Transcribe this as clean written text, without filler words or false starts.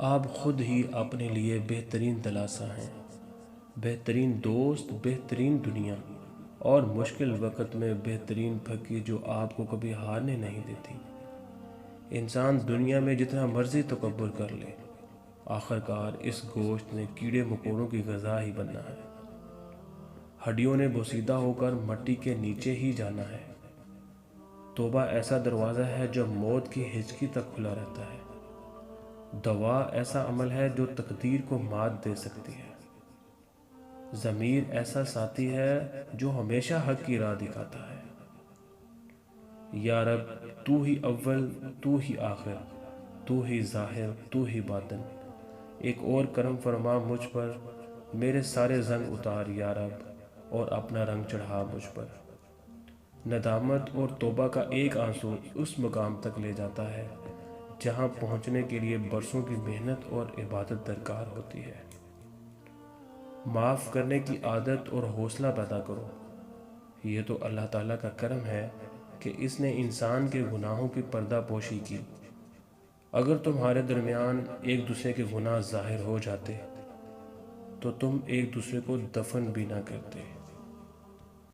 آپ خود ہی اپنے لیے بہترین دلاسا ہیں، بہترین دوست، بہترین دنیا اور مشکل وقت میں بہترین پھکی جو آپ کو کبھی ہارنے نہیں دیتی۔ انسان دنیا میں جتنا مرضی تکبر کر لے، آخر کار اس گوشت نے کیڑے مکوڑوں کی غذا ہی بننا ہے۔ ہڈیوں نے بوسیدہ ہو کر مٹی کے نیچے ہی جانا ہے۔ توبہ ایسا دروازہ ہے جو موت کی ہچکی تک کھلا رہتا ہے۔ دوا ایسا عمل ہے جو تقدیر کو مات دے سکتی ہے۔ ضمیر ایسا ساتھی ہے جو ہمیشہ حق کی راہ دکھاتا ہے۔ یا رب، تو ہی اول، تو ہی آخر، تو ہی ظاہر، تو ہی باطن۔ ایک اور کرم فرما مجھ پر، میرے سارے زنگ اتار یا رب، اور اپنا رنگ چڑھا مجھ پر۔ ندامت اور توبہ کا ایک آنسو اس مقام تک لے جاتا ہے جہاں پہنچنے کے لیے برسوں کی محنت اور عبادت درکار ہوتی ہے۔ معاف کرنے کی عادت اور حوصلہ پیدا کرو۔ یہ تو اللہ تعالیٰ کا کرم ہے کہ اس نے انسان کے گناہوں کی پردہ پوشی کی۔ اگر تمہارے درمیان ایک دوسرے کے گناہ ظاہر ہو جاتے تو تم ایک دوسرے کو دفن بھی نہ کرتے۔